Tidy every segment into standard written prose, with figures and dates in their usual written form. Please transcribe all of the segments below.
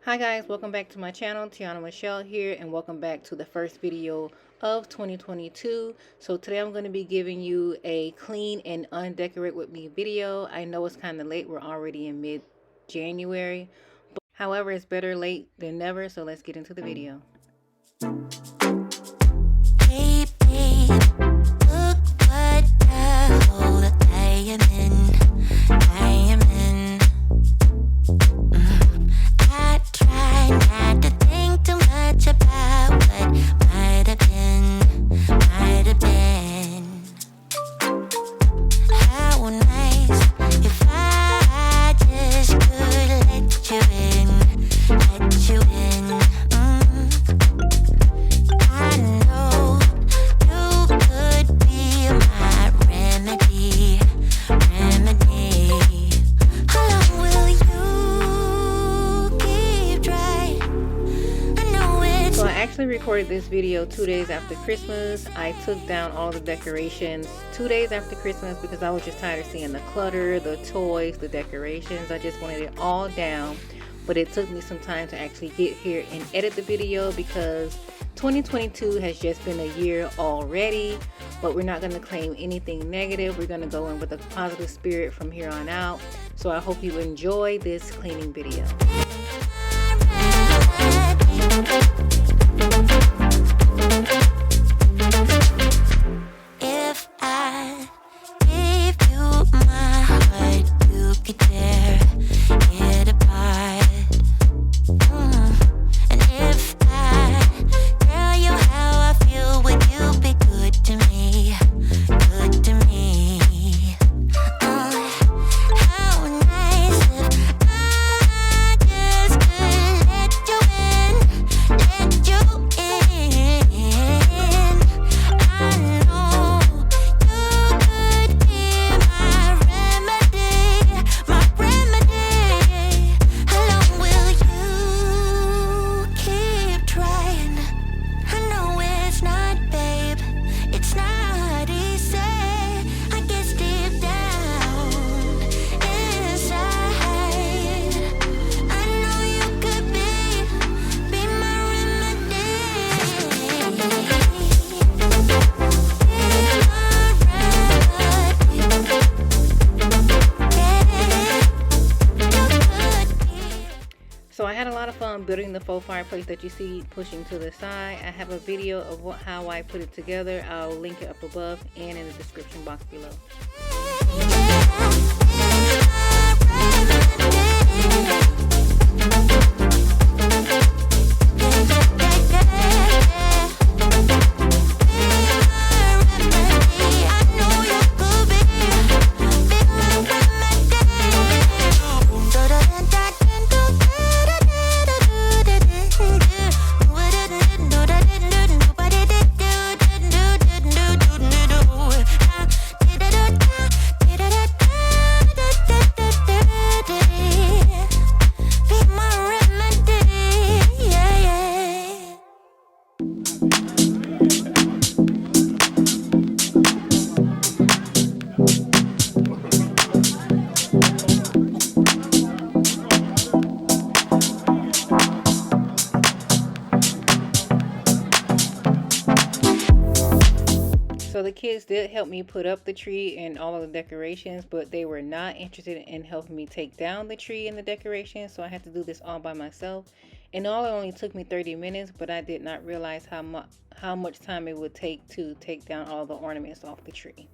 Hi guys, welcome back to my channel. Tiana Michelle here, and welcome back to the first video of 2022. So today I'm going to be giving you a clean and undecorate with me video. I know it's kind of late, we're already in mid-January, but however, it's better late than never. So let's get into the video. Hey babe, look what the hole I am in. I try not to think too much about what might have been. How nice if I just could let you in. I know you could be my remedy. How long will you keep trying? I know it's So I actually recorded this video 2 days after Christmas. I took down all the decorations 2 days after Christmas because I was just tired of seeing the clutter, the toys, the decorations. I just wanted it all down. But it took me some time to actually get here and edit the video because 2022 has just been a year already. But we're not going to claim anything negative. We're going to go in with a positive spirit from here on out. So I hope you enjoy this cleaning video. if I gave you my heart, you could tear it apart. And if I tell you how I feel, would you be good to me? Good to me. How nice if I just could let you in. I know you could be my remedy. How long will you keep trying? I know it's not, babe. It's not easy. I guess deep down inside, I know you could be my So I had a lot of fun building the faux fireplace that you see pushing to the side. I have a video of how I put it together. I'll link it up above and in the description box below. So the kids did help me put up the tree and all of the decorations, but they were not interested in helping me take down the tree and the decorations. So I had to do this all by myself. And all it only took me 30 minutes, but I did not realize how much time it would take to take down all the ornaments off the tree.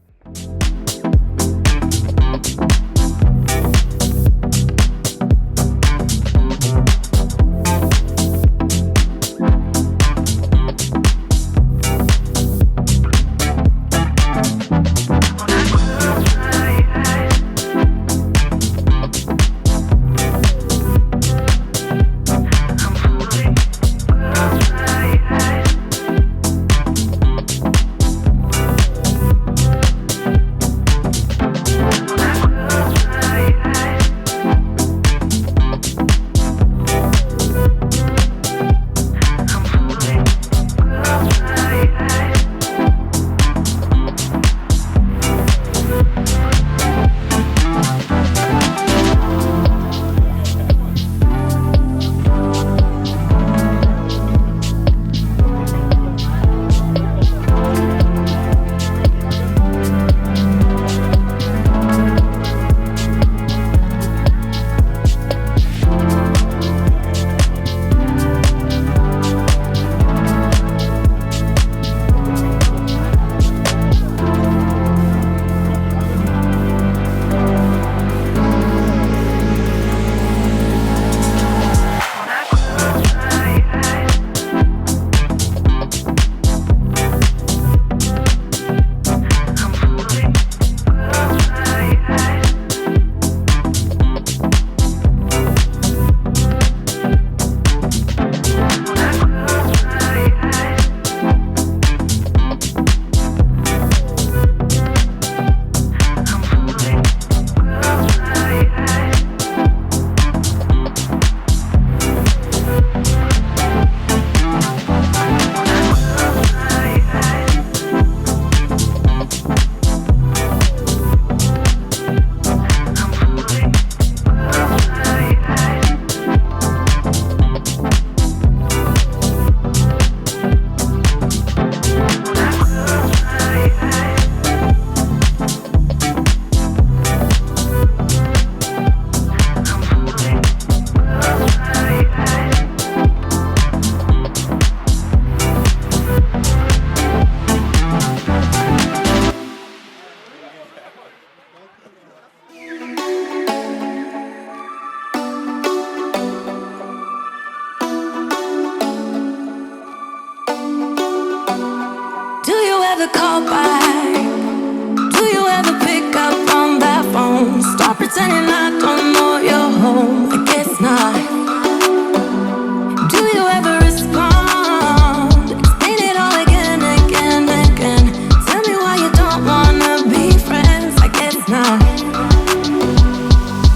ever call back? Do you ever pick up on that phone? Stop pretending I don't know you're home. I guess not. Do you ever respond? Explain it all again, again, again. Tell me why you don't wanna be friends. I guess not.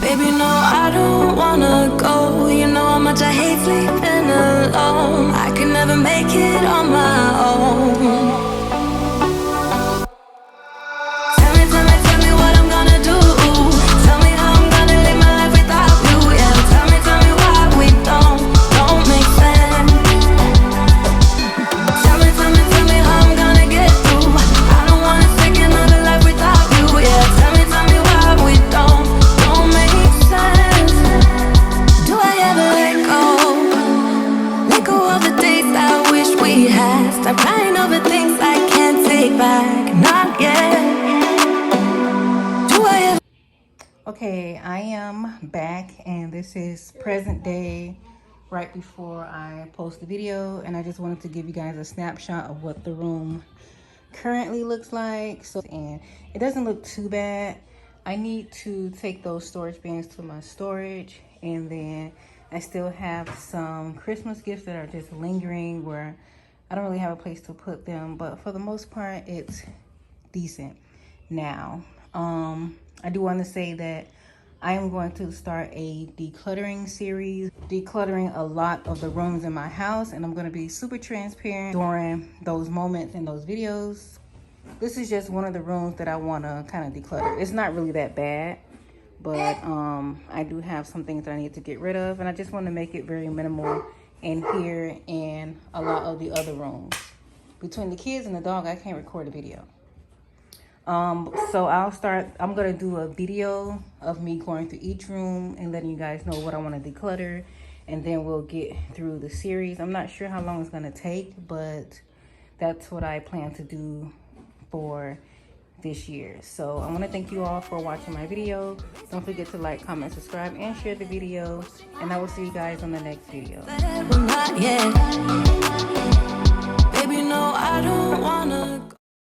Baby, no, I don't wanna go. You know how much I hate sleeping alone. I can never make it on my own. Tell me what I'm gonna do. Tell me how I'm gonna live my life without you. Yeah, tell me why we don't make sense. Tell me how I'm gonna get through. I don't wanna take another life without you. Yeah, tell me why we don't make sense. Do I ever let go? Let go of the days I wish we had. Stop crying over things I can't take back. Not yet. Do I ever? Okay, I am back, and this is present day right before I post the video, and I just wanted to give you guys a snapshot of what the room currently looks like. So, and it doesn't look too bad. I need to take those storage bins to my storage, and then I still have some Christmas gifts that are just lingering where I don't really have a place to put them, but for the most part it's decent. Now I do want to say that I am going to start a decluttering series, decluttering a lot of the rooms in my house, and I'm going to be super transparent during those moments in those videos. This is just one of the rooms that I want to kind of declutter. It's not really that bad, but I do have some things that I need to get rid of, and I just want to make it very minimal in here and a lot of the other rooms. Between the kids and the dog, I can't record a video. So I'm gonna do a video of me going through each room and letting you guys know what I want to declutter, and then we'll get through the series. I'm not sure how long it's gonna take, but that's what I plan to do for this year. So I want to thank you all for watching my video. Don't forget to like, comment, subscribe, and share the video, and I will see you guys on the next video. Not yet.